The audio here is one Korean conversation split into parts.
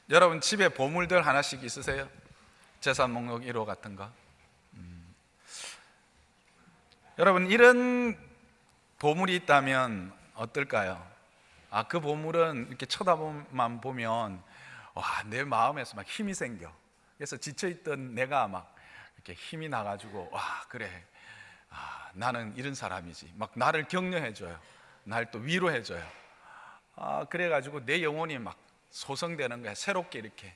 여러분 집에 보물들 하나씩 있으세요? 재산 목록 1호 같은 거. 여러분 이런 보물이 있다면 어떨까요? 그 보물은 이렇게 쳐다보만 보면 내 마음에서 막 힘이 생겨. 그래서 지쳐있던 내가 막 이렇게 힘이 나가지고 그래, 나는 이런 사람이지. 막 나를 격려해줘요. 날 또 위로해줘요. 그래가지고 내 영혼이 막 소성되는 거야. 새롭게 이렇게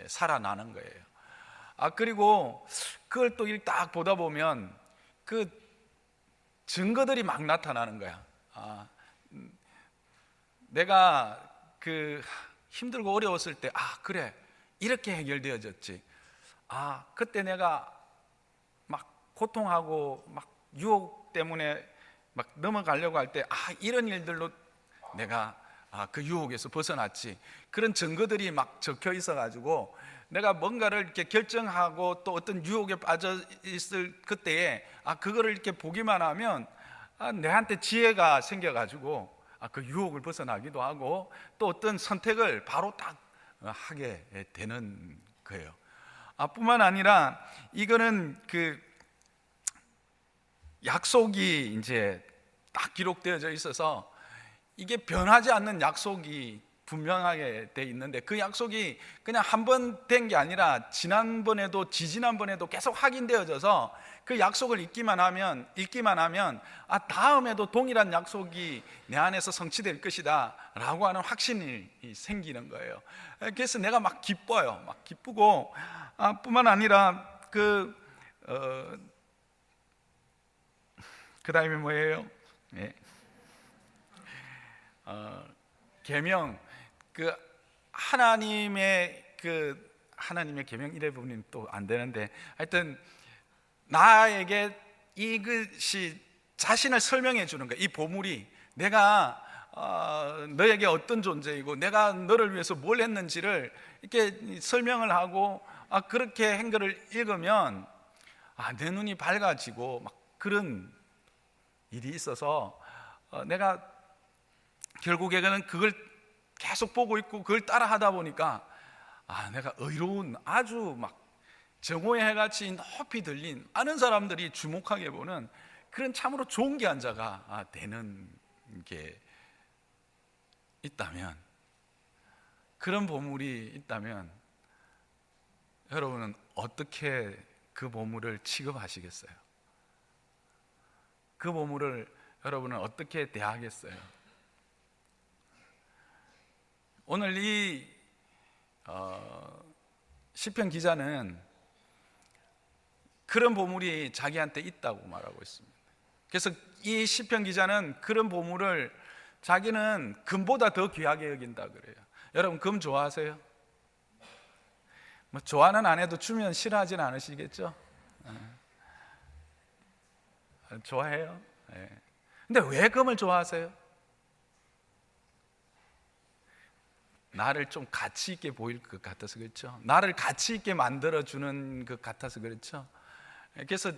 살아나는 거예요. 그리고 그걸 또 딱 보다 보면 그 증거들이 막 나타나는 거야. 내가 그 힘들고 어려웠을 때 그래, 이렇게 해결되어졌지. 그때 내가 막 고통하고 막 유혹 때문에 막 넘어가려고 할 때 이런 일들로 내가 그 유혹에서 벗어났지. 그런 증거들이 막 적혀 있어 가지고 내가 뭔가를 이렇게 결정하고 또 어떤 유혹에 빠져 있을 그때에 그거를 이렇게 보기만 하면 내한테 지혜가 생겨 가지고 그 유혹을 벗어나기도 하고 또 어떤 선택을 바로 딱 하게 되는 거예요. 뿐만 아니라 이거는 그 약속이 이제 딱 기록되어져 있어서 이게 변하지 않는 약속이 분명하게 돼 있는데, 그 약속이 그냥 한 번 된 게 아니라 지난번에도 지지난번에도 계속 확인되어져서 그 약속을 읽기만 하면 다음에도 동일한 약속이 내 안에서 성취될 것이다 라고 하는 확신이 생기는 거예요. 그래서 내가 막 기뻐요. 막 기쁘고 뿐만 아니라 그 다음에 뭐예요? 계명, 그 하나님의 계명 이래 보면 또 안 되는데, 하여튼 나에게 이것이 자신을 설명해 주는 거야. 이 보물이 내가 너에게 어떤 존재이고 내가 너를 위해서 뭘 했는지를 이렇게 설명을 하고 그렇게 한 거를 읽으면 내 눈이 밝아지고 막 그런 일이 있어서 내가 결국에는 그걸 계속 보고 있고 그걸 따라 하다 보니까 내가 의로운 아주 막 정오의 해같이 높이 들린 많은 사람들이 주목하게 보는 그런 참으로 존귀한 자가 되는 게 있다면, 그런 보물이 있다면 여러분은 어떻게 그 보물을 취급하시겠어요? 그 보물을 여러분은 어떻게 대하겠어요? 오늘 이 시편 기자는 그런 보물이 자기한테 있다고 말하고 있습니다. 그래서 이 시편 기자는 그런 보물을 자기는 금보다 더 귀하게 여긴다 그래요. 여러분 금 좋아하세요? 뭐 좋아는 안 해도 주면 싫어하진 않으시겠죠? 좋아해요. 근데 왜 금을 좋아하세요? 나를 좀 가치 있게 보일 것 같아서 그렇죠. 나를 가치 있게 만들어주는 것 같아서 그렇죠. 그래서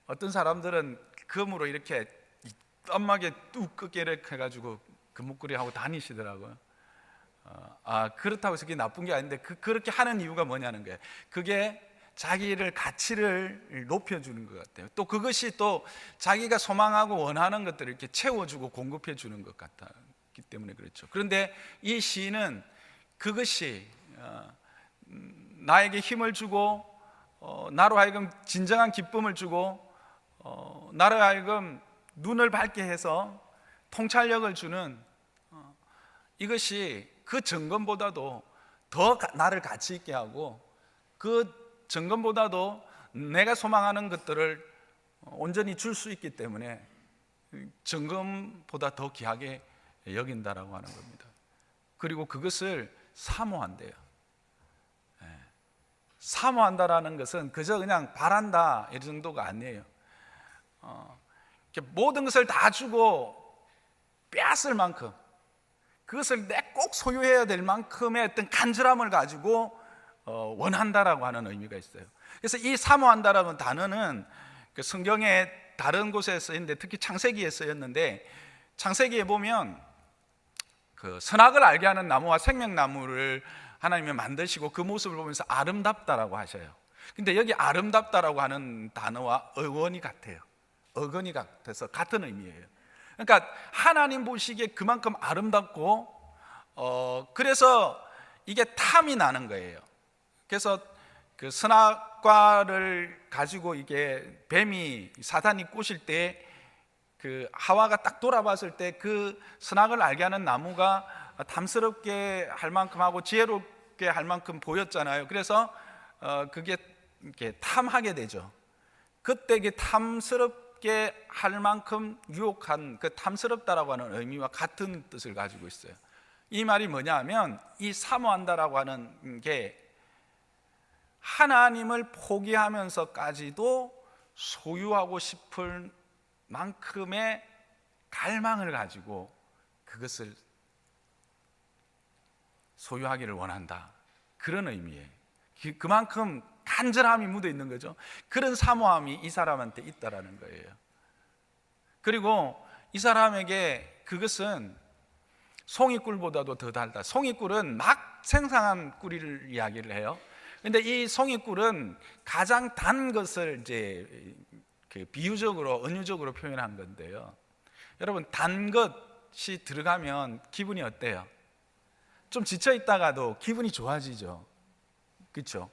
어떤 사람들은 금으로 이렇게 땀막에 뚜껍게 이렇게 해가지고 금목걸이 하고 다니시더라고요. 그렇다고 해서 그게 나쁜 게 아닌데 그렇게 하는 이유가 뭐냐는 거예요. 그게 자기를 가치를 높여주는 것 같아요. 또 그것이 또 자기가 소망하고 원하는 것들을 이렇게 채워주고 공급해 주는 것 같기 때문에 그렇죠. 그런데 이 시인은 그것이 나에게 힘을 주고 나로 하여금 진정한 기쁨을 주고 나로 하여금 눈을 밝게 해서 통찰력을 주는 이것이 그 점검보다도 더 나를 가치 있게 하고 그 점검보다도 내가 소망하는 것들을 온전히 줄 수 있기 때문에 점검보다 더 귀하게 여긴다라고 하는 겁니다. 그리고 그것을 사모한대요. 사모한다라는 것은 그저 그냥 바란다 이 정도가 아니에요. 모든 것을 다 주고 빼앗을 만큼, 그것을 내 꼭 소유해야 될 만큼의 어떤 간절함을 가지고 원한다라고 하는 의미가 있어요. 그래서 이 사모한다라는 단어는 그 성경의 다른 곳에 쓰였는데, 특히 창세기에 쓰였는데, 창세기에 보면 그 선악을 알게 하는 나무와 생명나무를 하나님이 만드시고 그 모습을 보면서 아름답다라고 하셔요. 근데 여기 아름답다라고 하는 단어와 어원이 같아요. 어건이 같아서 같은 의미예요. 그러니까 하나님 보시기에 그만큼 아름답고 그래서 이게 탐이 나는 거예요. 그래서 그 선악과를 가지고 이게 뱀이 사단이 꼬실 때 그 하와가 딱 돌아봤을 때 그 선악을 알게 하는 나무가 탐스럽게 할 만큼 하고 지혜롭게 할 만큼 보였잖아요. 그래서 그게 이렇게 탐하게 되죠. 그때 이게 탐스럽게 할 만큼 유혹한 그 탐스럽다라고 하는 의미와 같은 뜻을 가지고 있어요. 이 말이 뭐냐 하면 이 사모한다라고 하는 게 하나님을 포기하면서까지도 소유하고 싶을 만큼의 갈망을 가지고 그것을 소유하기를 원한다, 그런 의미예요. 그만큼 간절함이 묻어 있는 거죠. 그런 사모함이 이 사람한테 있다라는 거예요. 그리고 이 사람에게 그것은 송이꿀보다도 더 달다. 송이꿀은 막 생산한 꿀을 이야기를 해요. 근데 이 송이꿀은 가장 단 것을 이제 그 비유적으로 은유적으로 표현한 건데요. 여러분, 단 것이 들어가면 기분이 어때요? 좀 지쳐 있다가도 기분이 좋아지죠. 그렇죠?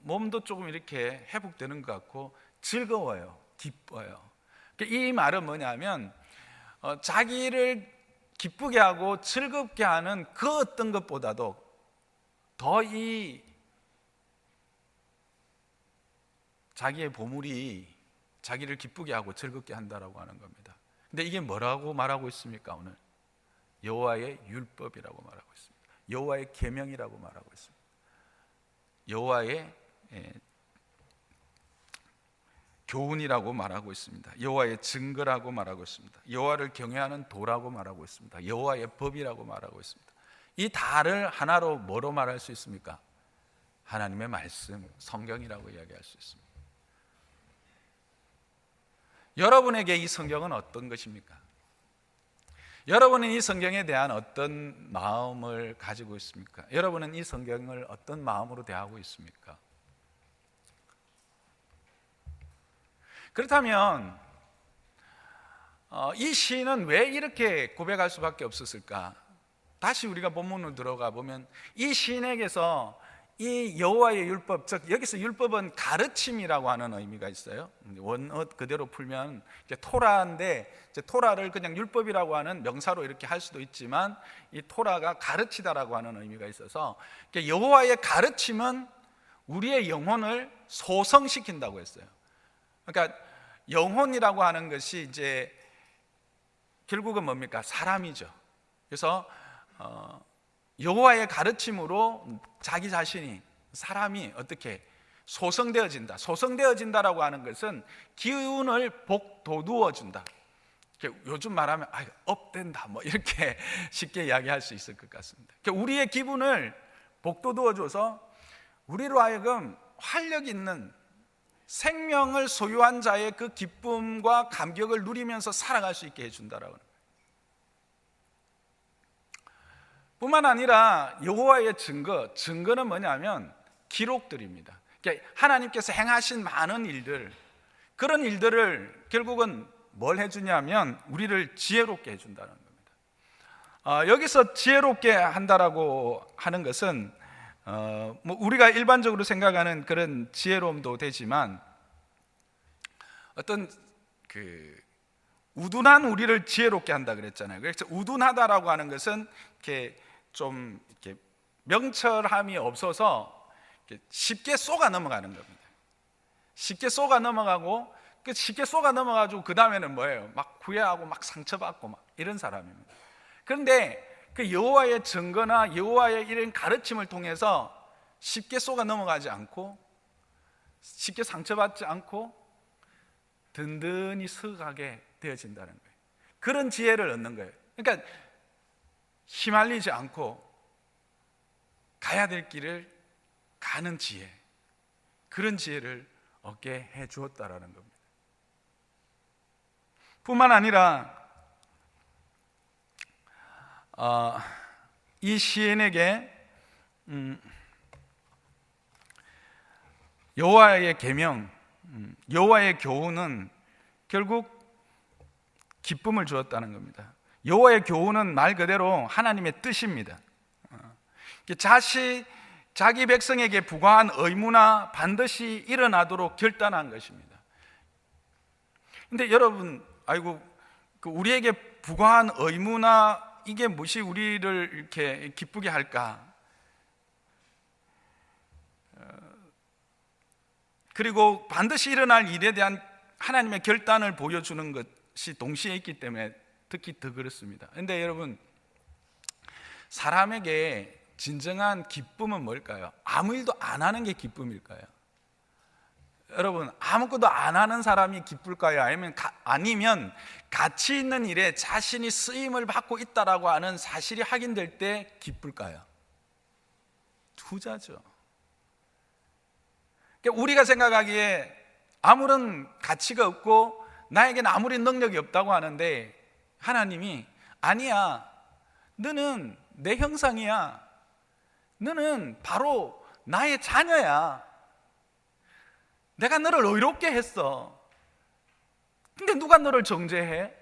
몸도 조금 이렇게 회복되는 것 같고 즐거워요. 기뻐요. 이 말은 뭐냐면 자기를 기쁘게 하고 즐겁게 하는 그 어떤 것보다도 더 이 자기의 보물이 자기를 기쁘게 하고 즐겁게 한다라고 하는 겁니다. 근데 이게 뭐라고 말하고 있습니까? 오늘 여호와의 율법이라고 말하고 있습니다. 여호와의 계명이라고 말하고 있습니다. 여호와의 교훈이라고 말하고 있습니다. 여호와의 증거라고 말하고 있습니다. 여호와를 경외하는 도라고 말하고 있습니다. 여호와의 법이라고 말하고 있습니다. 이 다를 하나로 뭐로 말할 수 있습니까? 하나님의 말씀, 성경이라고 이야기할 수 있습니다. 여러분에게 이 성경은 어떤 것입니까? 여러분은 이 성경에 대한 어떤 마음을 가지고 있습니까? 여러분은 이 성경을 어떤 마음으로 대하고 있습니까? 그렇다면 이 시인은 왜 이렇게 고백할 수밖에 없었을까? 다시 우리가 본문으로 들어가 보면 이 시인에게서 이 여호와의 율법, 즉 여기서 율법은 가르침이라고 하는 의미가 있어요. 원어 그대로 풀면 토라인데 토라를 그냥 율법이라고 하는 명사로 이렇게 할 수도 있지만 이 토라가 가르치다라고 하는 의미가 있어서 여호와의 가르침은 우리의 영혼을 소성시킨다고 했어요. 그러니까 영혼이라고 하는 것이 이제 결국은 뭡니까? 사람이죠. 그래서 여호와의 가르침으로 자기 자신이, 사람이 어떻게 소성되어진다. 소성되어진다라고 하는 것은 기운을 복돋우어 준다. 요즘 말하면 업된다 뭐 이렇게 쉽게 이야기할 수 있을 것 같습니다. 우리의 기분을 복돋우어 줘서 우리로 하여금 활력 있는 생명을 소유한 자의 그 기쁨과 감격을 누리면서 살아갈 수 있게 해준다라고. 뿐만 아니라 여호와의 증거는 뭐냐면 기록들입니다. 그러니까 하나님께서 행하신 많은 일들, 그런 일들을 결국은 뭘 해주냐면 우리를 지혜롭게 해준다는 겁니다. 여기서 지혜롭게 한다라고 하는 것은 뭐 우리가 일반적으로 생각하는 그런 지혜로움도 되지만 어떤 그 우둔한 우리를 지혜롭게 한다 그랬잖아요. 그래서 우둔하다라고 하는 것은 이렇게 좀 이렇게 명철함이 없어서 이렇게 쉽게 쏘가 넘어가는 겁니다. 쉽게 쏘가 넘어가고 쉽게 쏘가 넘어가지고 그 다음에는 뭐예요? 막 후회하고 막 상처받고 막 이런 사람입니다. 그런데 그 여호와의 증거나 여호와의 이런 가르침을 통해서 쉽게 쏘가 넘어가지 않고 쉽게 상처받지 않고 든든히 서가게 되어진다는 거예요. 그런 지혜를 얻는 거예요. 그러니까 휘말리지 않고 가야 될 길을 가는 지혜, 그런 지혜를 얻게 해 주었다라는 겁니다. 뿐만 아니라 이 시인에게 여호와의 계명, 여호와의 교훈은 결국 기쁨을 주었다는 겁니다. 여호와의 교훈은 말 그대로 하나님의 뜻입니다. 자기 백성에게 부과한 의무나 반드시 일어나도록 결단한 것입니다. 근데 여러분, 우리에게 부과한 의무나 이게 무엇이 우리를 이렇게 기쁘게 할까? 그리고 반드시 일어날 일에 대한 하나님의 결단을 보여주는 것이 동시에 있기 때문에 특히 더 그렇습니다. 그런데 여러분, 사람에게 진정한 기쁨은 뭘까요? 아무 일도 안 하는 게 기쁨일까요? 여러분, 아무것도 안 하는 사람이 기쁠까요? 아니면 가치 있는 일에 자신이 쓰임을 받고 있다라고 하는 사실이 확인될 때 기쁠까요? 후자죠. 우리가 생각하기에 아무런 가치가 없고 나에게는 아무런 능력이 없다고 하는데 하나님이 아니야, 너는 내 형상이야, 너는 바로 나의 자녀야, 내가 너를 의롭게 했어. 근데 누가 너를 정죄해?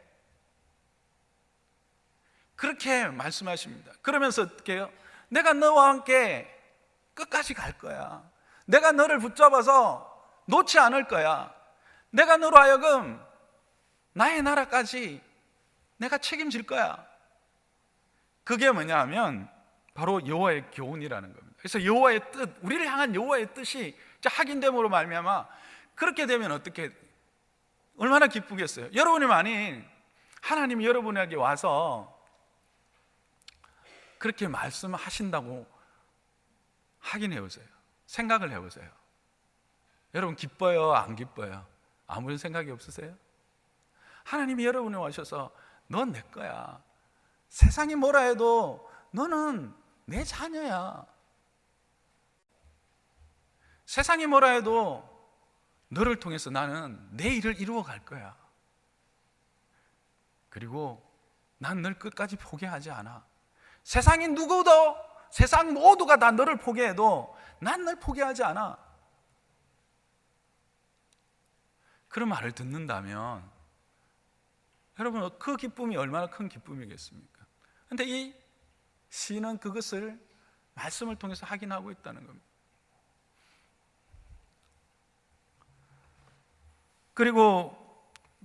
그렇게 말씀하십니다. 그러면서 어떻게 해요? 내가 너와 함께 끝까지 갈 거야. 내가 너를 붙잡아서 놓지 않을 거야. 내가 너로 하여금 나의 나라까지 내가 책임질 거야. 그게 뭐냐 하면 바로 여호와의 교훈이라는 겁니다. 그래서 여호와의 뜻, 우리를 향한 여호와의 뜻이 확인됨으로 말미암아 그렇게 되면 어떻게, 얼마나 기쁘겠어요. 여러분이 만일 하나님이 여러분에게 와서 그렇게 말씀하신다고 확인해 보세요. 생각을 해보세요. 여러분 기뻐요? 안 기뻐요? 아무런 생각이 없으세요? 하나님이 여러분에 오셔서 넌 내 거야, 세상이 뭐라 해도 너는 내 자녀야, 세상이 뭐라 해도 너를 통해서 나는 내 일을 이루어 갈 거야. 그리고 난 널 끝까지 포기하지 않아. 세상이 누구도, 세상 모두가 다 너를 포기해도 난 널 포기하지 않아. 그런 말을 듣는다면 여러분, 그 기쁨이 얼마나 큰 기쁨이겠습니까? 그런데 이 시인은 그것을 말씀을 통해서 확인하고 있다는 겁니다. 그리고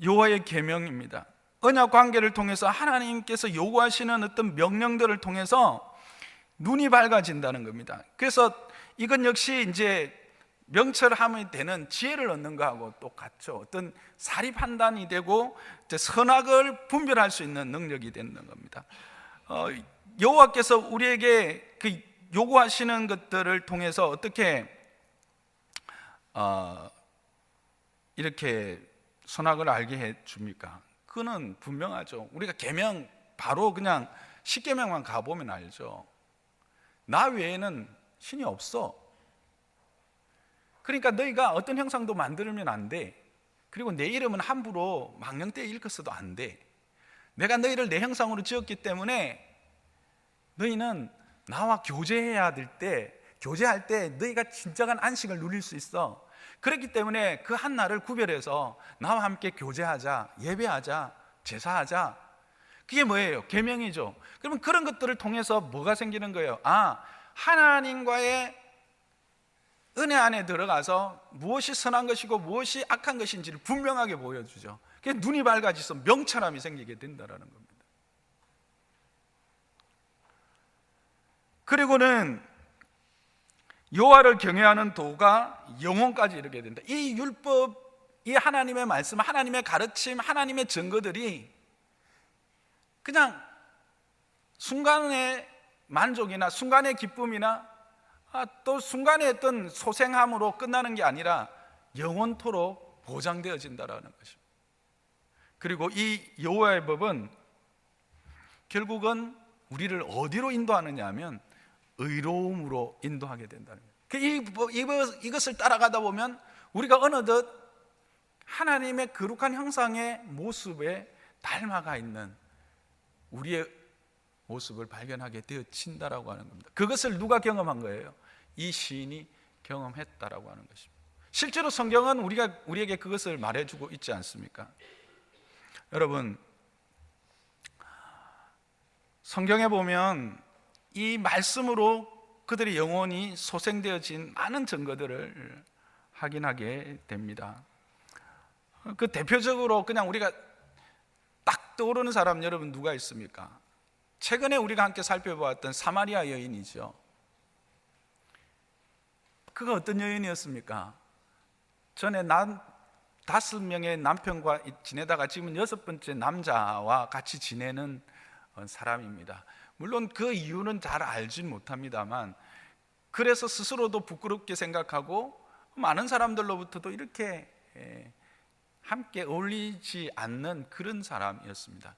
여호와의 계명입니다. 언약 관계를 통해서 하나님께서 요구하시는 어떤 명령들을 통해서 눈이 밝아진다는 겁니다. 그래서 이건 역시 이제 명철함이 되는 지혜를 얻는 거하고 똑같죠. 어떤 사리 판단이 되고 선악을 분별할 수 있는 능력이 되는 겁니다. 여호와께서 우리에게 그 요구하시는 것들을 통해서 어떻게 이렇게 선악을 알게 해 줍니까? 그거는 분명하죠. 우리가 계명 바로 그냥 십계명만 가보면 알죠. 나 외에는 신이 없어. 그러니까 너희가 어떤 형상도 만들면 안 돼. 그리고 내 이름은 함부로 망령되이 일컫어도 안 돼. 내가 너희를 내 형상으로 지었기 때문에 너희는 나와 교제해야 될 때, 교제할 때 너희가 진정한 안식을 누릴 수 있어. 그렇기 때문에 그 한 날을 구별해서 나와 함께 교제하자, 예배하자, 제사하자. 그게 뭐예요? 계명이죠. 그러면 그런 것들을 통해서 뭐가 생기는 거예요? 하나님과의 은혜 안에 들어가서 무엇이 선한 것이고 무엇이 악한 것인지를 분명하게 보여주죠. 그게 눈이 밝아져서 명철함이 생기게 된다는 겁니다. 그리고는 여호와를 경외하는 도가 영혼까지 이르게 된다. 이 율법, 이 하나님의 말씀, 하나님의 가르침, 하나님의 증거들이 그냥 순간의 만족이나 순간의 기쁨이나 또 순간의 어떤 소생함으로 끝나는 게 아니라 영원토록 보장되어진다는 것입니다. 그리고 이 여호와의 법은 결국은 우리를 어디로 인도하느냐 하면 의로움으로 인도하게 된다는 거예요. 이것을 따라가다 보면 우리가 어느덧 하나님의 거룩한 형상의 모습에 닮아가 있는 우리의 모습을 발견하게 되어진다라고 하는 겁니다. 그것을 누가 경험한 거예요? 이 시인이 경험했다라고 하는 것입니다. 실제로 성경은 우리에게 그것을 말해주고 있지 않습니까? 여러분, 성경에 보면 이 말씀으로 그들의 영혼이 소생되어진 많은 증거들을 확인하게 됩니다. 그 대표적으로 그냥 우리가 딱 떠오르는 사람 여러분 누가 있습니까? 최근에 우리가 함께 살펴보았던 사마리아 여인이죠. 그가 어떤 여인이었습니까? 전에 5명의 남편과 지내다가 지금 6번째 남자와 같이 지내는 사람입니다. 물론 그 이유는 잘 알진 못합니다만, 그래서 스스로도 부끄럽게 생각하고 많은 사람들로부터도 이렇게 함께 어울리지 않는 그런 사람이었습니다.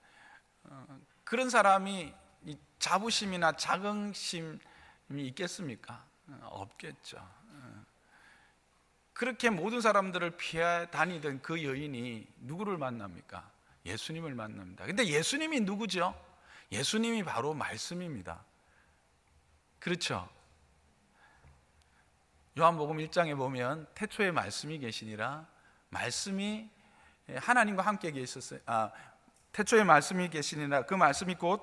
그런 사람이 자부심이나 자긍심이 있겠습니까? 없겠죠. 그렇게 모든 사람들을 피해 다니던 그 여인이 누구를 만납니까? 예수님을 만납니다. 근데 예수님이 누구죠? 예수님이 바로 말씀입니다. 그렇죠? 요한복음 1장에 보면 태초에 말씀이 계시니라, 말씀이 하나님과 함께 계셨어요. 태초에 말씀이 계시니라, 그 말씀이 곧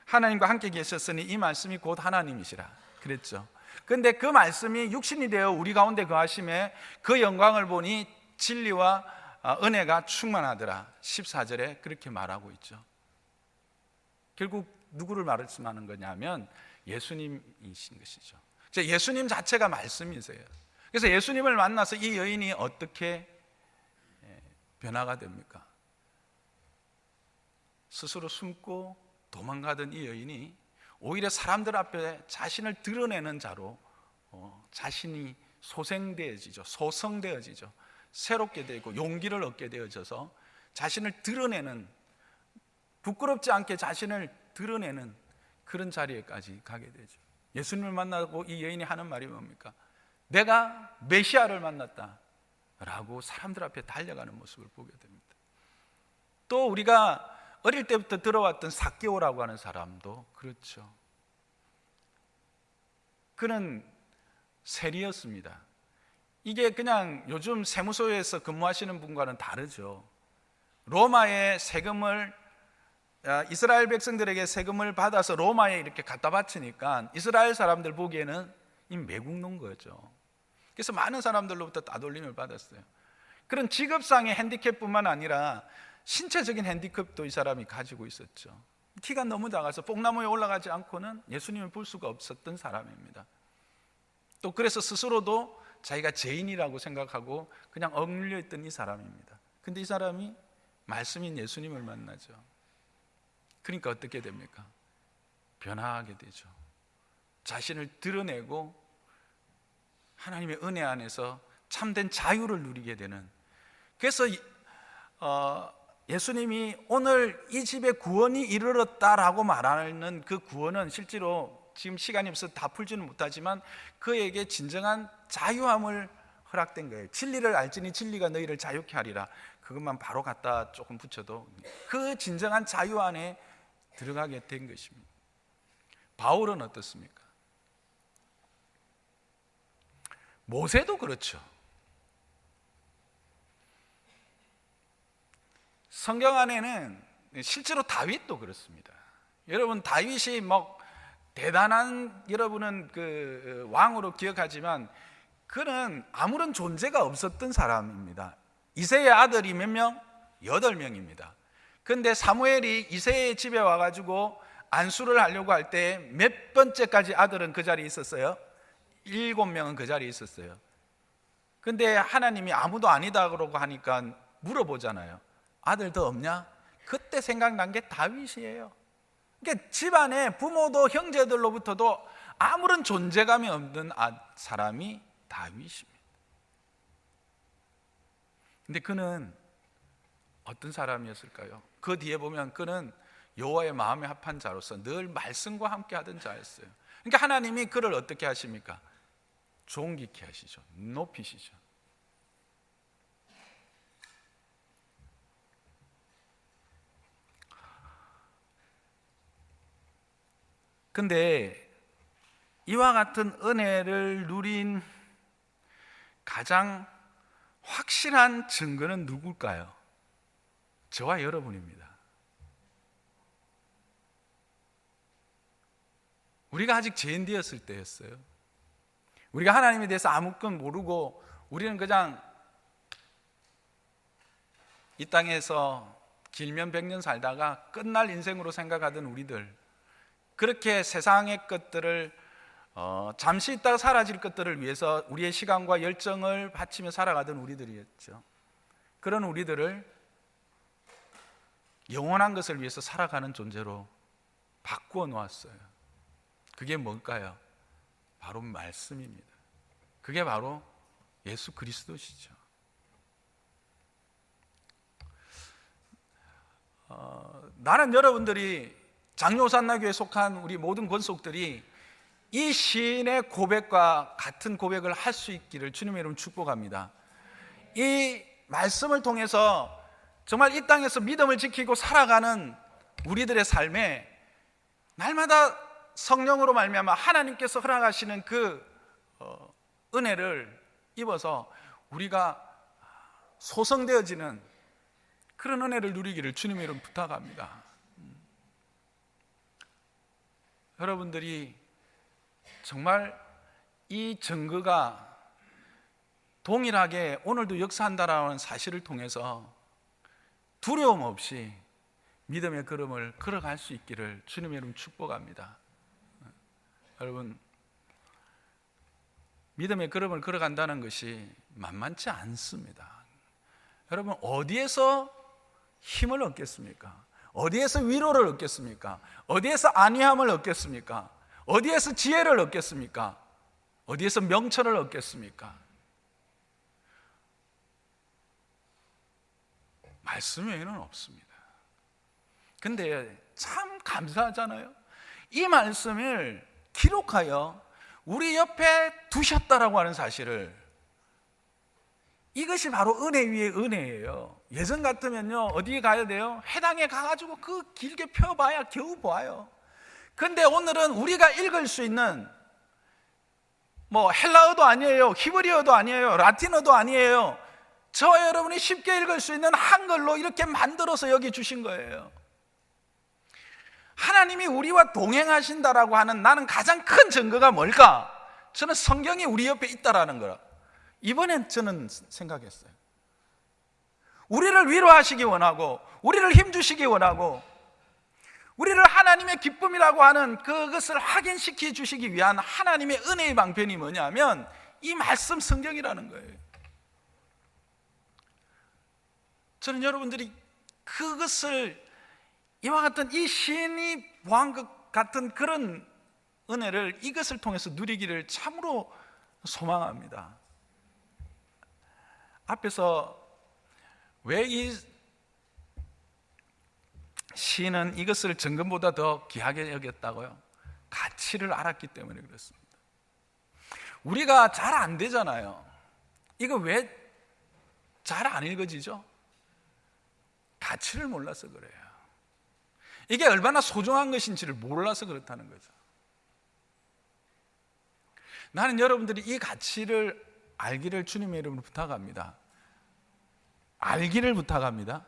하나님과 함께 계셨으니 이 말씀이 곧 하나님이시라 그랬죠. 그런데 그 말씀이 육신이 되어 우리 가운데 거하심에 그 영광을 보니 진리와 은혜가 충만하더라. 14절에 그렇게 말하고 있죠. 결국 누구를 말씀하는 거냐면 예수님이신 것이죠. 예수님 자체가 말씀이세요. 그래서 예수님을 만나서 이 여인이 어떻게 변화가 됩니까? 스스로 숨고 도망가던 이 여인이 오히려 사람들 앞에 자신을 드러내는 자로 자신이 소생되어지죠. 소성되어지죠. 새롭게 되고 용기를 얻게 되어져서 자신을 드러내는, 부끄럽지 않게 자신을 드러내는 그런 자리에까지 가게 되죠. 예수님을 만나고 이 여인이 하는 말이 뭡니까? 내가 메시아를 만났다 라고 사람들 앞에 달려가는 모습을 보게 됩니다. 또 우리가 어릴 때부터 들어왔던 삭개오라고 하는 사람도 그렇죠. 그는 세리였습니다. 이게 그냥 요즘 세무소에서 근무하시는 분과는 다르죠. 로마의 세금을, 이스라엘 백성들에게 세금을 받아서 로마에 이렇게 갖다 바치니까 이스라엘 사람들 보기에는 이 매국노인 거죠. 그래서 많은 사람들로부터 따돌림을 받았어요. 그런 직업상의 핸디캡뿐만 아니라 신체적인 핸디캡도 이 사람이 가지고 있었죠. 키가 너무 작아서 뽕나무에 올라가지 않고는 예수님을 볼 수가 없었던 사람입니다. 또 그래서 스스로도 자기가 죄인이라고 생각하고 그냥 억눌려 있던 이 사람입니다. 근데 이 사람이 말씀인 예수님을 만나죠. 그러니까 어떻게 됩니까? 변화하게 되죠. 자신을 드러내고 하나님의 은혜 안에서 참된 자유를 누리게 되는. 그래서 예수님이 오늘 이 집에 구원이 이르렀다라고 말하는 그 구원은 실제로 지금 시간이 없어서 다 풀지는 못하지만 그에게 진정한 자유함을 허락된 거예요. 진리를 알지니 진리가 너희를 자유케 하리라. 그것만 바로 갖다 조금 붙여도 그 진정한 자유 안에 들어가게 된 것입니다. 바울은 어떻습니까? 모세도 그렇죠. 성경 안에는 실제로 다윗도 그렇습니다. 여러분, 다윗이 대단한, 여러분은 그 왕으로 기억하지만 그는 아무런 존재가 없었던 사람입니다. 이새의 아들이 몇 명? 8명입니다. 그런데 사무엘이 이새의 집에 와가지고 안수를 하려고 할 때 몇 번째까지 아들은 그 자리에 있었어요? 7명은 그 자리에 있었어요. 근데 하나님이 아무도 아니다 그러고 하니까 물어보잖아요. 아들 더 없냐? 그때 생각난 게 다윗이에요. 그러니까 집안에 부모도 형제들로부터도 아무런 존재감이 없는 사람이 다윗입니다. 근데 그는 어떤 사람이었을까요? 그 뒤에 보면 그는 여호와의 마음에 합한 자로서 늘 말씀과 함께 하던 자였어요. 그러니까 하나님이 그를 어떻게 하십니까? 존귀케 하시죠. 높이시죠. 근데 이와 같은 은혜를 누린 가장 확실한 증거는 누굴까요? 저와 여러분입니다. 우리가 아직 죄인되었을 때였어요. 우리가 하나님에 대해서 아무것도 모르고 우리는 그냥 이 땅에서 길면 100년 살다가 끝날 인생으로 생각하던 우리들, 그렇게 세상의 것들을 잠시 있다가 사라질 것들을 위해서 우리의 시간과 열정을 바치며 살아가던 우리들이었죠. 그런 우리들을 영원한 것을 위해서 살아가는 존재로 바꾸어 놓았어요. 그게 뭘까요? 바로 말씀입니다. 그게 바로 예수 그리스도시죠. 나는 여러분들이 장로산나교에 속한 우리 모든 권속들이 이 시인의 고백과 같은 고백을 할 수 있기를 주님의 이름으로 축복합니다. 이 말씀을 통해서 정말 이 땅에서 믿음을 지키고 살아가는 우리들의 삶에 날마다 성령으로 말미암아 하나님께서 허락하시는 그 은혜를 입어서 우리가 소성되어지는 그런 은혜를 누리기를 주님의 이름으로 부탁합니다. 여러분들이 정말 이 증거가 동일하게 오늘도 역사한다라는 사실을 통해서 두려움 없이 믿음의 걸음을 걸어갈 수 있기를 주님의 이름으로 축복합니다. 여러분, 믿음의 걸음을 걸어간다는 것이 만만치 않습니다. 여러분, 어디에서 힘을 얻겠습니까? 어디에서 위로를 얻겠습니까? 어디에서 안위함을 얻겠습니까? 어디에서 지혜를 얻겠습니까? 어디에서 명철을 얻겠습니까? 말씀 외에는 없습니다. 근데 참 감사하잖아요. 이 말씀을 기록하여 우리 옆에 두셨다라고 하는 사실을, 이것이 바로 은혜 위에 은혜예요. 예전 같으면요, 어디에 가야 돼요? 해당에 가가지고 그 길게 펴봐야 겨우 보아요. 근데 오늘은 우리가 읽을 수 있는 헬라어도 아니에요, 히브리어도 아니에요, 라틴어도 아니에요. 저와 여러분이 쉽게 읽을 수 있는 한글로 이렇게 만들어서 여기 주신 거예요. 하나님이 우리와 동행하신다라고 하는 나는 가장 큰 증거가 뭘까? 저는 성경이 우리 옆에 있다라는 거라. 이번엔 저는 생각했어요. 우리를 위로하시기 원하고, 우리를 힘주시기 원하고, 우리를 하나님의 기쁨이라고 하는 그것을 확인시켜 주시기 위한 하나님의 은혜의 방편이 뭐냐면 이 말씀 성경이라는 거예요. 저는 여러분들이 그것을 이와 같은 이 시인이 보한 것 같은 그런 은혜를 이것을 통해서 누리기를 참으로 소망합니다. 앞에서 왜 이 시인은 이것을 정금보다 더 귀하게 여겼다고요? 가치를 알았기 때문에 그렇습니다. 우리가 잘 안 되잖아요. 이거 왜 잘 안 읽어지죠? 가치를 몰라서 그래요. 이게 얼마나 소중한 것인지를 몰라서 그렇다는 거죠. 나는 여러분들이 이 가치를 알기를 주님의 이름으로 부탁합니다. 알기를 부탁합니다.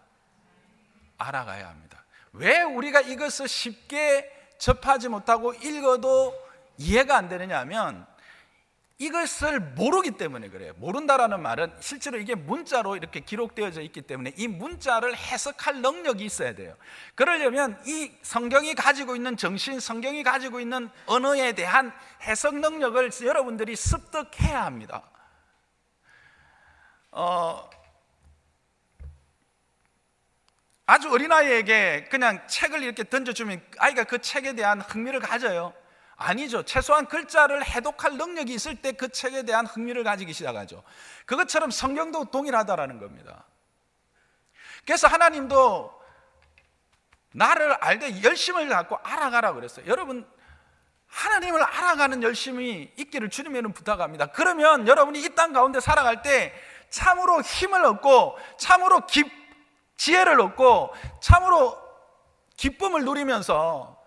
알아가야 합니다. 왜 우리가 이것을 쉽게 접하지 못하고 읽어도 이해가 안 되느냐 하면 이것을 모르기 때문에 그래요. 모른다라는 말은 실제로 이게 문자로 이렇게 기록되어져 있기 때문에 이 문자를 해석할 능력이 있어야 돼요. 그러려면 이 성경이 가지고 있는 정신, 성경이 가지고 있는 언어에 대한 해석 능력을 여러분들이 습득해야 합니다. 아주 어린아이에게 그냥 책을 이렇게 던져주면 아이가 그 책에 대한 흥미를 가져요? 아니죠. 최소한 글자를 해독할 능력이 있을 때 그 책에 대한 흥미를 가지기 시작하죠. 그것처럼 성경도 동일하다라는 겁니다. 그래서 하나님도 나를 알되 열심을 갖고 알아가라 그랬어요. 여러분, 하나님을 알아가는 열심이 있기를 주님의 이름으로 부탁합니다. 그러면 여러분이 이 땅 가운데 살아갈 때 참으로 힘을 얻고, 참으로 지혜를 얻고, 참으로 기쁨을 누리면서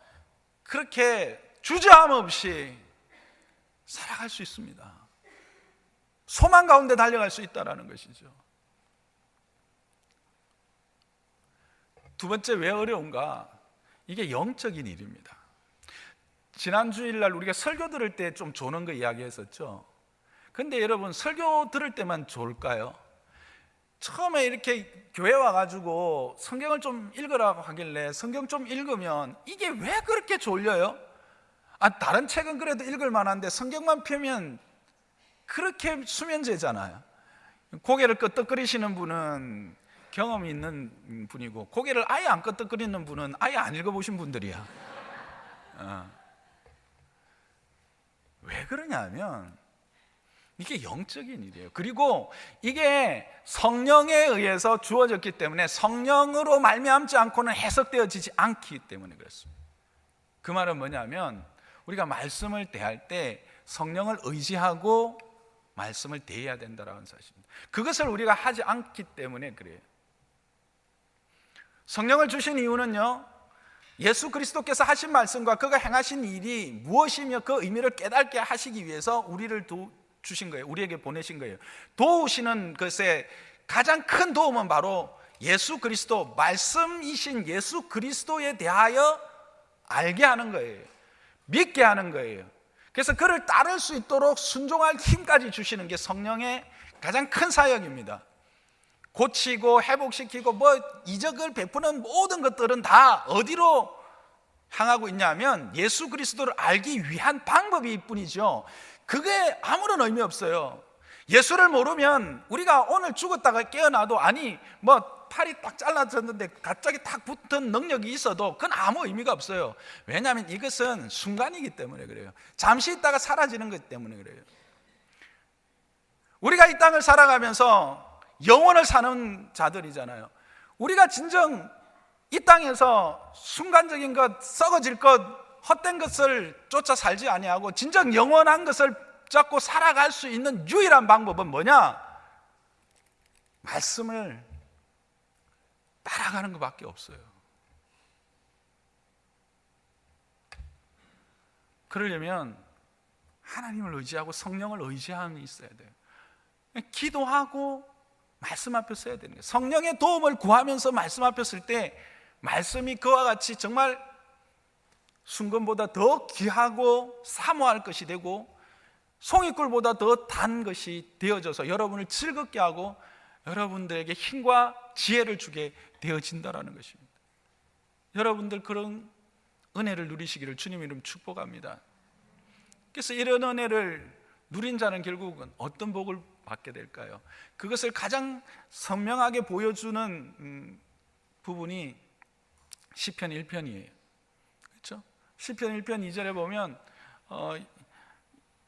그렇게 주저함 없이 살아갈 수 있습니다. 소망 가운데 달려갈 수 있다는 것이죠. 두 번째, 왜 어려운가? 이게 영적인 일입니다. 지난 주일날 우리가 설교 들을 때 좀 조는 거 이야기했었죠. 근데 여러분, 설교 들을 때만 좋을까요? 처음에 이렇게 교회 와가지고 성경을 좀 읽으라고 하길래 성경 좀 읽으면 이게 왜 그렇게 졸려요? 다른 책은 그래도 읽을 만한데 성경만 펴면 그렇게 수면제잖아요. 고개를 끄덕거리시는 분은 경험이 있는 분이고, 고개를 아예 안 끄덕거리는 분은 아예 안 읽어보신 분들이야. 왜 그러냐면 이게 영적인 일이에요. 그리고 이게 성령에 의해서 주어졌기 때문에 성령으로 말미암지 않고는 해석되어지지 않기 때문에 그렇습니다. 그 말은 뭐냐면 우리가 말씀을 대할 때 성령을 의지하고 말씀을 대해야 된다는 사실입니다. 그것을 우리가 하지 않기 때문에 그래요. 성령을 주신 이유는요, 예수 그리스도께서 하신 말씀과 그가 행하신 일이 무엇이며 그 의미를 깨닫게 하시기 위해서 우리를 주신 거예요. 우리에게 보내신 거예요. 도우시는 것에 가장 큰 도움은 바로 예수 그리스도, 말씀이신 예수 그리스도에 대하여 알게 하는 거예요. 믿게 하는 거예요. 그래서 그를 따를 수 있도록 순종할 힘까지 주시는 게 성령의 가장 큰 사역입니다. 고치고 회복시키고 이적을 베푸는 모든 것들은 다 어디로 향하고 있냐면 예수 그리스도를 알기 위한 방법일 뿐이죠. 그게 아무런 의미 없어요. 예수를 모르면 우리가 오늘 죽었다가 깨어나도 팔이 딱 잘라졌는데 갑자기 딱 붙은 능력이 있어도 그건 아무 의미가 없어요. 왜냐하면 이것은 순간이기 때문에 그래요. 잠시 있다가 사라지는 것 때문에 그래요. 우리가 이 땅을 살아가면서 영원을 사는 자들이잖아요. 우리가 진정 이 땅에서 순간적인 것, 썩어질 것, 헛된 것을 쫓아 살지 아니하고 진정 영원한 것을 잡고 살아갈 수 있는 유일한 방법은 뭐냐? 말씀을 따라가는 것밖에 없어요. 그러려면 하나님을 의지하고 성령을 의지함이 있어야 돼요. 기도하고 말씀 앞에 서야 되는 거예요. 성령의 도움을 구하면서 말씀 앞에 설 때 말씀이 그와 같이 정말 순금보다 더 귀하고 사모할 것이 되고 송이꿀보다 더 단 것이 되어져서 여러분을 즐겁게 하고 여러분들에게 힘과 지혜를 주게 되어진다는 것입니다. 여러분들 그런 은혜를 누리시기를 주님 이름 축복합니다. 그래서 이런 은혜를 누린 자는 결국은 어떤 복을 받게 될까요? 그것을 가장 선명하게 보여주는 부분이 시편 1편이에요. 그렇죠? 시편 1편 2절에 보면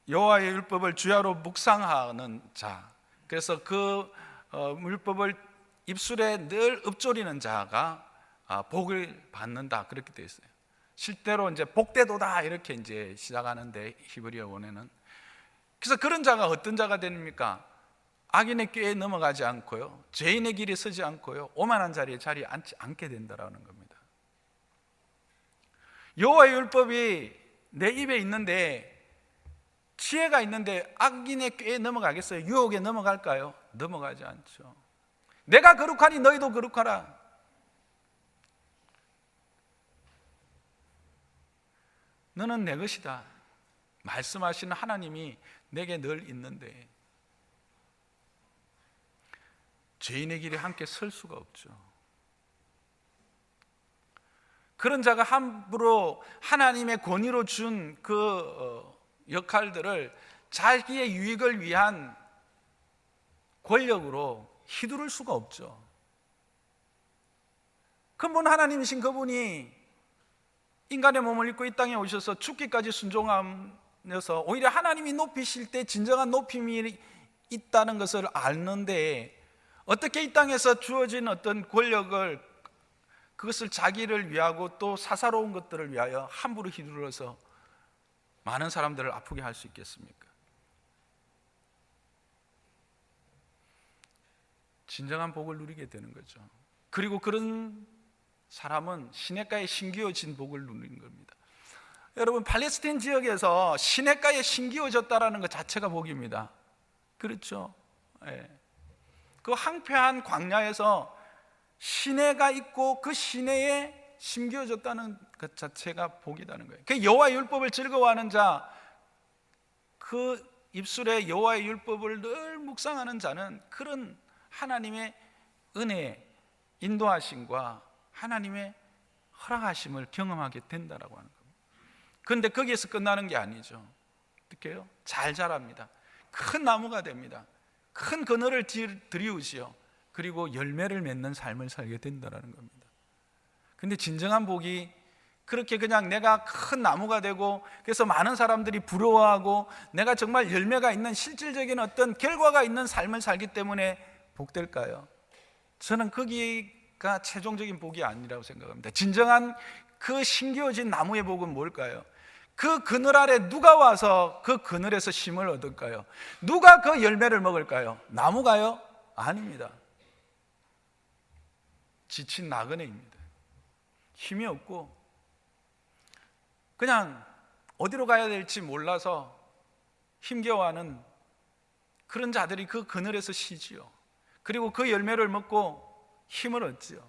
여호와의 율법을 주야로 묵상하는 자, 그래서 그 율법을 입술에 늘 읊조리는 자가 복을 받는다, 그렇게 되어 있어요. 실제로 이제 복되도다 이렇게 이제 시작하는데 히브리어 원에는, 그래서 그런 자가 어떤 자가 됩니까? 악인의 꾀에 넘어가지 않고요, 죄인의 길에 서지 않고요, 오만한 자리에 앉지 않게 된다라는 겁니다. 여호와의 율법이 내 입에 있는데, 지혜가 있는데 악인의 꾀에 넘어가겠어요? 유혹에 넘어갈까요? 넘어가지 않죠. 내가 거룩하니 너희도 거룩하라. 너는 내 것이다 말씀하시는 하나님이 내게 늘 있는데 죄인의 길에 함께 설 수가 없죠. 그런 자가 함부로 하나님의 권위로 준 그 역할들을 자기의 유익을 위한 권력으로 휘두를 수가 없죠. 근본 하나님이신 그분이 인간의 몸을 입고 이 땅에 오셔서 죽기까지 순종하면서 오히려 하나님이 높이실 때 진정한 높임이 있다는 것을 아는데 어떻게 이 땅에서 주어진 어떤 권력을, 그것을 자기를 위하고 또 사사로운 것들을 위하여 함부로 휘둘러서 많은 사람들을 아프게 할 수 있겠습니까? 진정한 복을 누리게 되는 거죠. 그리고 그런 사람은 시냇가에 심기어진 복을 누리는 겁니다. 여러분, 팔레스타인 지역에서 시냇가에 심기어졌다라는 것 자체가 복입니다. 그렇죠? 예. 그 황폐한 광야에서 시내가 있고 그 시내에 심겨졌다는 것 자체가 복이라는 거예요. 그 여호와의 율법을 즐거워하는 자, 그 입술에 여호와의 율법을 늘 묵상하는 자는 그런 하나님의 은혜, 인도하심과 하나님의 허락하심을 경험하게 된다라고 하는 겁니다. 그런데 거기에서 끝나는 게 아니죠. 어떻게요? 잘 자랍니다. 큰 나무가 됩니다. 큰 그늘을 들이우시어 그리고 열매를 맺는 삶을 살게 된다는 겁니다. 근데 진정한 복이 그렇게 그냥 내가 큰 나무가 되고 그래서 많은 사람들이 부러워하고 내가 정말 열매가 있는 실질적인 어떤 결과가 있는 삶을 살기 때문에 복될까요? 저는 거기가 최종적인 복이 아니라고 생각합니다. 진정한 그 심겨진 나무의 복은 뭘까요? 그 그늘 아래 누가 와서 그 그늘에서 힘을 얻을까요? 누가 그 열매를 먹을까요? 나무가요? 아닙니다. 지친 나그네입니다. 힘이 없고 그냥 어디로 가야 될지 몰라서 힘겨워하는 그런 자들이 그 그늘에서 쉬지요. 그리고 그 열매를 먹고 힘을 얻지요.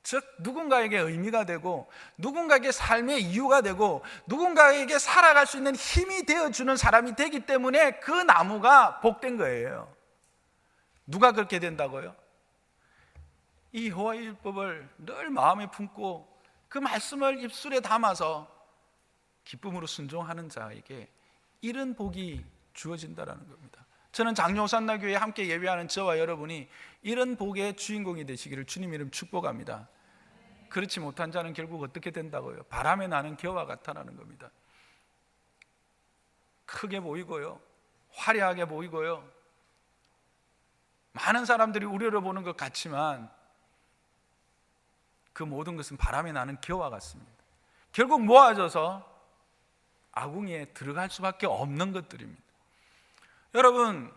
즉 누군가에게 의미가 되고 누군가에게 삶의 이유가 되고 누군가에게 살아갈 수 있는 힘이 되어주는 사람이 되기 때문에 그 나무가 복된 거예요. 누가 그렇게 된다고요? 이 여호와의 율법을 늘 마음에 품고 그 말씀을 입술에 담아서 기쁨으로 순종하는 자에게 이런 복이 주어진다는 겁니다. 저는 장로산나교회에 함께 예배하는 저와 여러분이 이런 복의 주인공이 되시기를 주님 이름 축복합니다. 그렇지 못한 자는 결국 어떻게 된다고요? 바람에 나는 겨와 같다는 겁니다. 크게 보이고요, 화려하게 보이고요, 많은 사람들이 우려려보는 것 같지만 그 모든 것은 바람에 나는 겨와 같습니다. 결국 모아져서 아궁이에 들어갈 수밖에 없는 것들입니다. 여러분,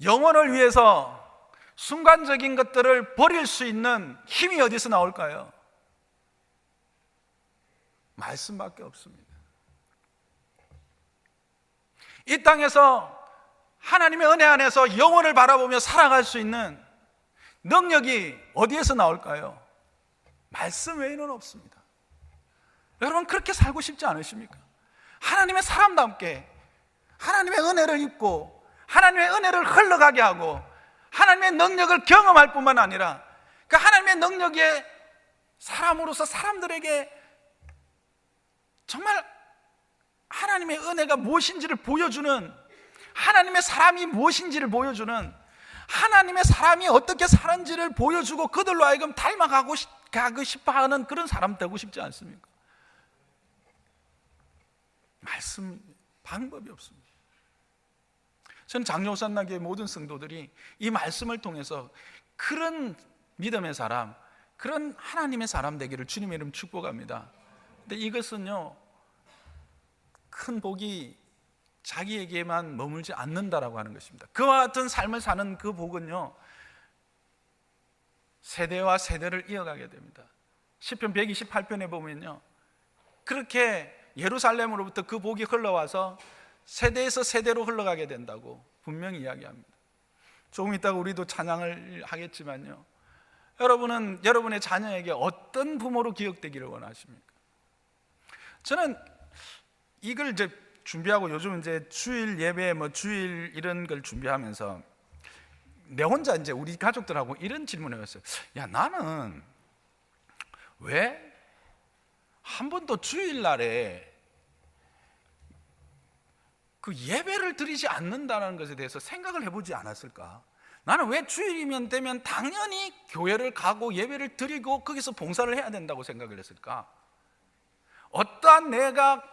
영혼을 위해서 순간적인 것들을 버릴 수 있는 힘이 어디서 나올까요? 말씀밖에 없습니다. 이 땅에서 하나님의 은혜 안에서 영혼을 바라보며 살아갈 수 있는 능력이 어디에서 나올까요? 말씀 외에는 없습니다. 여러분, 그렇게 살고 싶지 않으십니까? 하나님의 사람답게 하나님의 은혜를 입고 하나님의 은혜를 흘러가게 하고 하나님의 능력을 경험할 뿐만 아니라 그 하나님의 능력에 사람으로서 사람들에게 정말 하나님의 은혜가 무엇인지를 보여주는, 하나님의 사람이 무엇인지를 보여주는, 하나님의 사람이 어떻게 사는지를 보여주고 그들로 하여금 닮아가고 싶어하는 그런 사람 되고 싶지 않습니까? 말씀 방법이 없습니다. 저는 장로산나교의 모든 성도들이 이 말씀을 통해서 그런 믿음의 사람, 그런 하나님의 사람 되기를 주님의 이름 축복합니다. 근데 이것은요, 큰 복이 자기에게만 머물지 않는다라고 하는 것입니다. 그와 같은 삶을 사는 그 복은요, 세대와 세대를 이어가게 됩니다. 시편 128편에 보면요, 그렇게 예루살렘으로부터 그 복이 흘러와서 세대에서 세대로 흘러가게 된다고 분명히 이야기합니다. 조금 이따가 우리도 찬양을 하겠지만요, 여러분은 여러분의 자녀에게 어떤 부모로 기억되기를 원하십니까? 저는 이걸 이제 준비하고 요즘 이제 주일 예배, 주일 이런 걸 준비하면서 내 혼자 이제 우리 가족들하고 이런 질문을 했어요. 야, 나는 왜 한 번도 주일날에 그 예배를 드리지 않는다는 것에 대해서 생각을 해보지 않았을까? 나는 왜 주일이면 되면 당연히 교회를 가고 예배를 드리고 거기서 봉사를 해야 된다고 생각을 했을까? 어떠한 내가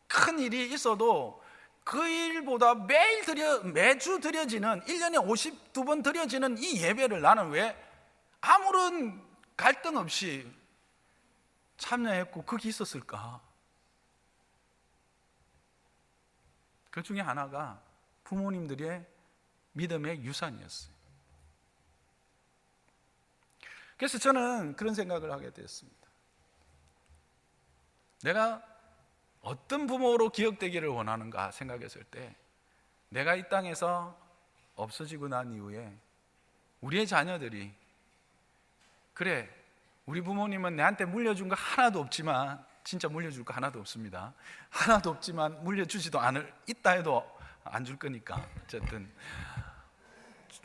큰 일이 있어도 그 일보다 매주 드려지는 1년에 52번 드려지는 이 예배를 나는 왜 아무런 갈등 없이 참여했고 거기 있었을까? 그 중에 하나가 부모님들의 믿음의 유산이었어요. 그래서 저는 그런 생각을 하게 됐습니다. 내가 어떤 부모로 기억되기를 원하는가 생각했을 때, 내가 이 땅에서 없어지고 난 이후에 우리의 자녀들이, 그래, 우리 부모님은 내한테 물려준 거 하나도 없지만, 진짜 물려줄 거 하나도 없습니다. 하나도 없지만 물려주지도 있다 해도 안 줄 거니까, 어쨌든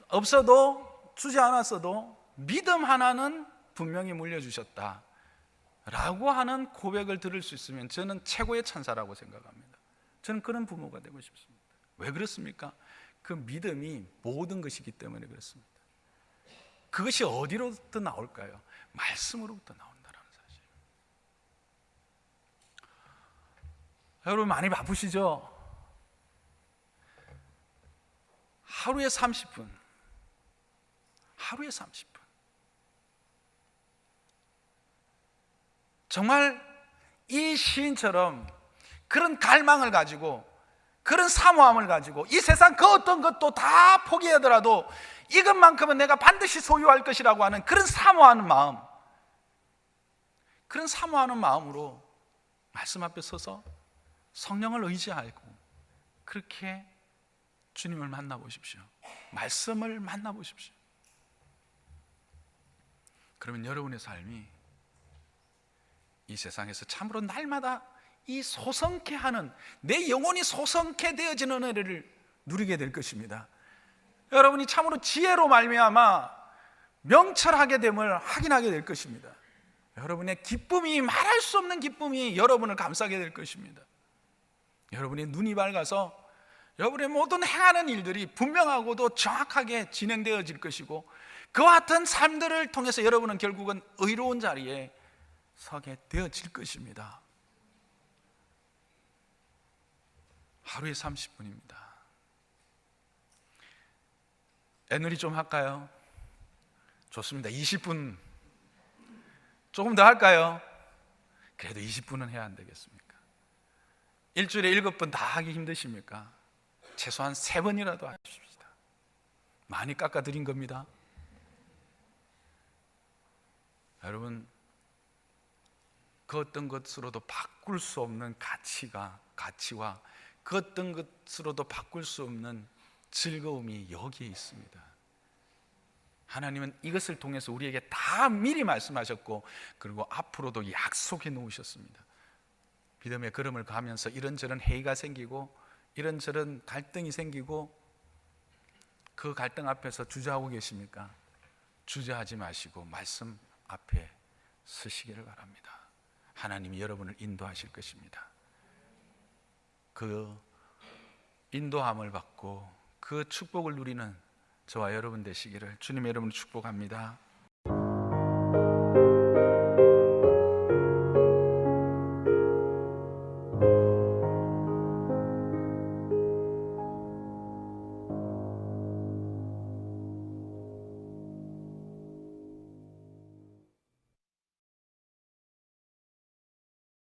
없어도, 주지 않았어도 믿음 하나는 분명히 물려주셨다 라고 하는 고백을 들을 수 있으면 저는 최고의 찬사라고 생각합니다. 저는 그런 부모가 되고 싶습니다. 왜 그렇습니까? 그 믿음이 모든 것이기 때문에 그렇습니다. 그것이 어디로부터 나올까요? 말씀으로부터 나온다는 사실. 여러분 많이 바쁘시죠? 하루에 30분, 하루에 30분, 정말 이 시인처럼 그런 갈망을 가지고, 그런 사모함을 가지고, 이 세상 그 어떤 것도 다 포기하더라도 이것만큼은 내가 반드시 소유할 것이라고 하는 그런 사모하는 마음, 그런 사모하는 마음으로 말씀 앞에 서서 성령을 의지하고 그렇게 주님을 만나보십시오. 말씀을 만나보십시오. 그러면 여러분의 삶이 이 세상에서 참으로 날마다 이 소성케 하는, 내 영혼이 소성케 되어지는 은혜를 누리게 될 것입니다. 여러분이 참으로 지혜로 말미암아 명철하게 됨을 확인하게 될 것입니다. 여러분의 기쁨이, 말할 수 없는 기쁨이 여러분을 감싸게 될 것입니다. 여러분의 눈이 밝아서 여러분의 모든 행하는 일들이 분명하고도 정확하게 진행되어질 것이고, 그와 같은 삶들을 통해서 여러분은 결국은 의로운 자리에 서게 되어질 것입니다. 하루에 30분입니다. 애누리 좀 할까요? 좋습니다. 20분 조금 더 할까요? 그래도 20분은 해야 안 되겠습니까? 일주일에 7번 다 하기 힘드십니까? 최소한 3번이라도 하십시다. 많이 깎아드린 겁니다. 여러분, 그 어떤 것으로도 바꿀 수 없는 가치와 그 어떤 것으로도 바꿀 수 없는 즐거움이 여기에 있습니다. 하나님은 이것을 통해서 우리에게 다 미리 말씀하셨고, 그리고 앞으로도 약속해 놓으셨습니다. 믿음의 걸음을 가면서 이런저런 회의가 생기고 이런저런 갈등이 생기고, 그 갈등 앞에서 주저하고 계십니까? 주저하지 마시고 말씀 앞에 서시기를 바랍니다. 하나님이 여러분을 인도하실 것입니다. 그 인도함을 받고 그 축복을 누리는 저와 여러분 되시기를 주님의 이름으로 축복합니다.